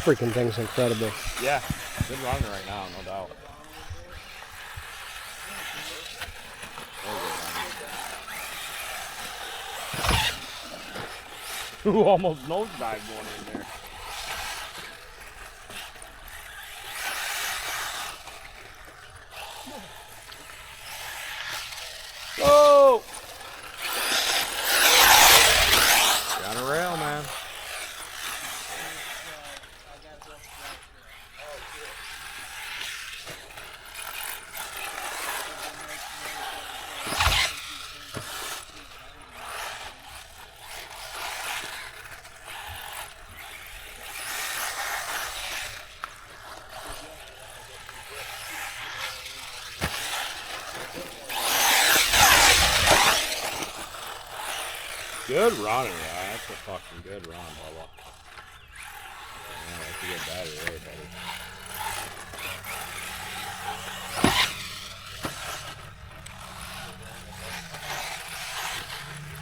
freaking thing's incredible. Yeah, good running right now, no doubt. Ooh, almost nosedive going in there. Oh! You're on a rail, man. Good running, yeah. That's a fucking good run, Bubba. Yeah, that's a good battery there, buddy.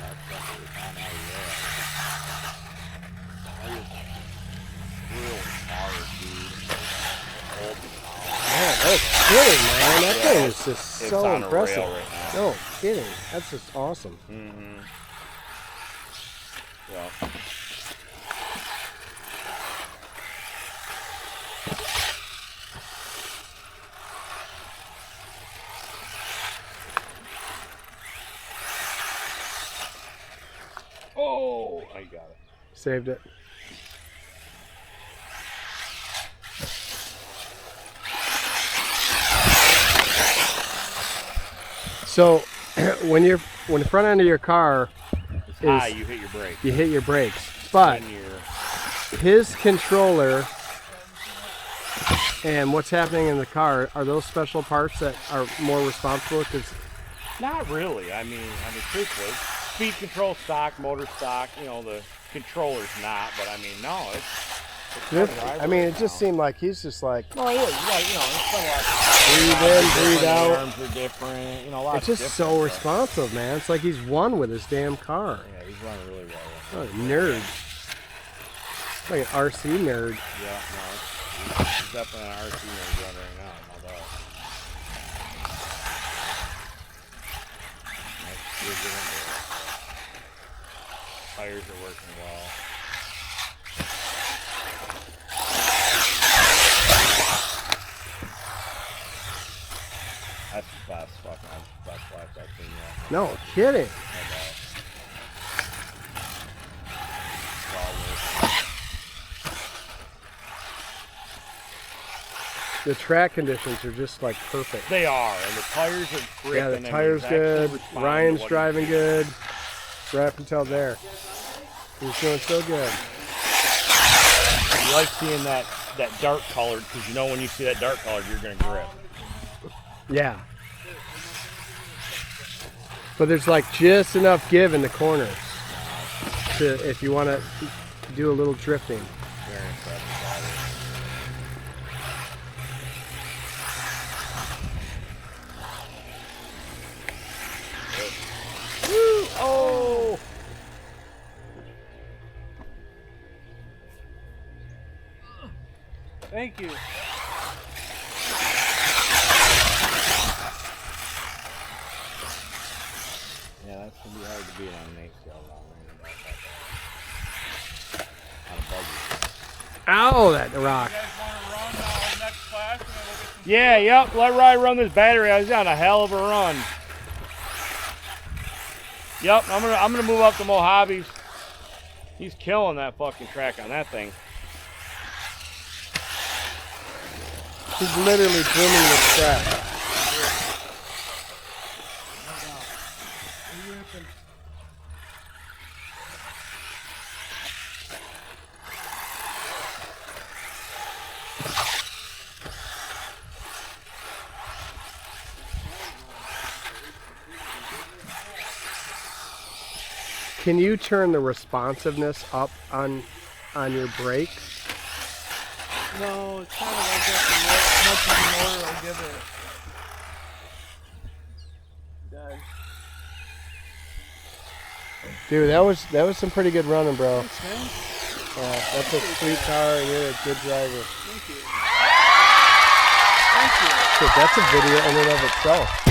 That's definitely fine out of there. Real hard, dude. Man, that's kidding, man. That thing is just It's so on impressive. a rail right now. No kidding. That's just awesome. Mm-hmm. Yeah. Oh, I got it. Saved it. So, when the front end of your car is high, you hit your brake. You hit your brakes, but his controller and what's happening in the car, are those special parts that are more responsible? Cause not really. I mean, truthfully, speed control stock, motor stock. You know, the controller's not, but I mean, no, it's I mean, it just seemed like he's just like. Oh, yeah, like, you know, breathe in, breathe out. The arms are different. You know, a lot. It's just so responsive, man. It's like he's one with his damn car. Yeah, he's running really well. Oh, nerd. Like an RC nerd. Yeah, no, he's definitely an RC nerd running right now, no doubt. Tires are working well. That's the best flash I've seen yet. No kidding. The track conditions are just like perfect. They are, and the tires are gripping. Yeah, the tires good. Ryan's driving good. Right up until there. He's doing so good. You like seeing that dark colored, because you know when you see that dark colored, you're going to grip. Yeah. But there's like just enough give in the corners to, if you want to do a little drifting. Very impressive. Woo! Oh! Thank you. Yeah, that's going to be hard to beat on an 8-scale long. Ow, that rock. You guys want to run next class and then we'll get some Yeah, yep. Let Ryan run this battery. I was on a hell of a run. Yep, I'm gonna move up to Mojave's. He's killing that fucking track on that thing. He's literally booming the track. Can you turn the responsiveness up on your brakes? No, it's kind of like that. As much as the motor will give it. Dude, that was some pretty good running, bro. Thanks, man. That's a sweet car, and you're a good driver. Thank you. Thank you. Shit, that's a video in and of itself.